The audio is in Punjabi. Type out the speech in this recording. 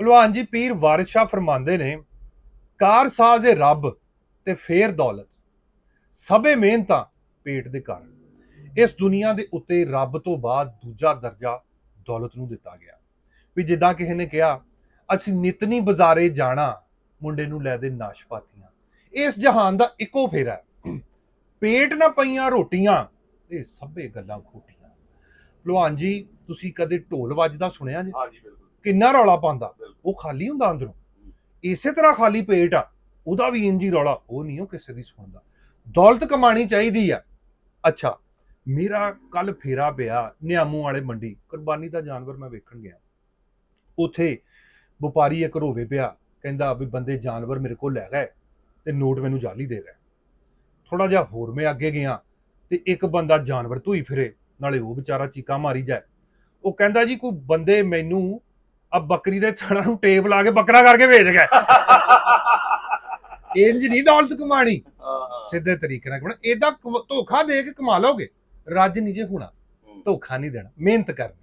ਭਲਵਾਨ ਜੀ ਪੀਰ ਵਾਰਿਸ ਸ਼ਾਹ ਫਰਮਾਉਂਦੇ ਨੇ, ਕਾਰ ਸਾਜ਼ ਏ ਰੱਬ ਤੇ ਫੇਰ ਦੌਲਤ, ਸਭੇ ਮਿਹਨਤਾਂ ਪੇਟ ਦੇ ਕਾਰਨ। ਇਸ ਦੁਨੀਆ ਦੇ ਉੱਤੇ ਰੱਬ ਤੋਂ ਬਾਅਦ ਦੂਜਾ ਦਰਜਾ ਦੌਲਤ ਨੂੰ ਦਿੱਤਾ ਗਿਆ। ਵੀ ਜਿੱਦਾਂ ਕਿਸੇ ਨੇ ਕਿਹਾ, ਅਸੀਂ ਨਿਤ ਨਹੀਂ ਬਾਜ਼ਾਰੇ ਜਾਣਾ, ਮੁੰਡੇ ਨੂੰ ਲੈ ਦੇ ਨਾਸ਼ਪਾਤੀਆਂ। ਇਸ ਜਹਾਨ ਦਾ ਇੱਕੋ ਫੇਰਾ ਹੈ, ਪੇਟ ਨਾ ਪਈਆਂ ਰੋਟੀਆਂ, ਇਹ ਸਭੇ ਗੱਲਾਂ ਖੋਟੀਆਂ। ਭਲਵਾਨ ਜੀ ਤੁਸੀਂ ਕਦੇ ਢੋਲ ਵੱਜਦਾ ਸੁਣਿਆ ਜੀ? ਹਾਂਜੀ ਬਿਲਕੁਲ। ਕਿੰਨਾ ਰੌਲਾ ਪਾਉਂਦਾ, ਉਹ ਖਾਲੀ ਹੁੰਦਾ ਅੰਦਰੋਂ। ਇਸੇ ਤਰ੍ਹਾਂ ਖਾਲੀ ਪੇਟ ਆ, ਉਹਦਾ ਵੀ ਇੰਜੀ ਰੌਲਾ, ਉਹ ਨਹੀਂ ਉਹ ਕਿਸੇ ਦੀ ਸੁਣਦਾ। ਦੌਲਤ ਕਮਾਣੀ ਚਾਹੀਦੀ ਆ। ਅੱਛਾ, ਮੇਰਾ ਕੱਲ ਫੇਰਾ ਪਿਆ ਨਿਆਮੂ ਵਾਲੇ ਮੰਡੀ, ਕੁਰਬਾਨੀ ਦਾ ਜਾਨਵਰ ਮੈਂ ਵੇਖਣ ਗਿਆ। ਉੱਥੇ ਵਪਾਰੀ ਇੱਕ ਰੋਵੇ ਪਿਆ, ਕਹਿੰਦਾ ਵੀ ਬੰਦੇ ਜਾਨਵਰ ਮੇਰੇ ਕੋਲ ਲੈ ਗਏ ਤੇ ਨੋਟ ਮੈਨੂੰ ਜਾਲੀ ਦੇ ਗਏ। ਥੋੜਾ ਜਿਹਾ ਹੋਰ ਮੈਂ ਅੱਗੇ ਗਿਆ ਤੇ ਇੱਕ ਬੰਦਾ ਜਾਨਵਰ ਧੋਈ ਫਿਰੇ, ਨਾਲੇ ਉਹ ਵਿਚਾਰਾ ਚੀਕਾਂ ਮਾਰੀ ਜਾਏ। ਉਹ ਕਹਿੰਦਾ ਜੀ ਕੋਈ ਬੰਦੇ ਮੈਨੂੰ ਆ ਬੱਕਰੀ ਦੇ ਥਣਾ ਨੂੰ ਟੇਪ ਲਾ ਕੇ ਬੱਕਰਾ ਕਰਕੇ ਵੇਚ ਗਏ। ਇੰਜ ਨਹੀਂ ਦੌਲਤ ਕਮਾਣੀ, ਸਿੱਧੇ ਤਰੀਕੇ ਨਾਲ ਕਮਾਣਾ। ਏਦਾਂ ਧੋਖਾ ਦੇ ਕੇ ਕਮਾ ਲੋਗੇ, ਰੱਜ ਨਹੀਂ ਜੇ ਹੋਣਾ। ਧੋਖਾ ਨਹੀਂ ਦੇਣਾ, ਮਿਹਨਤ ਕਰਨੀ।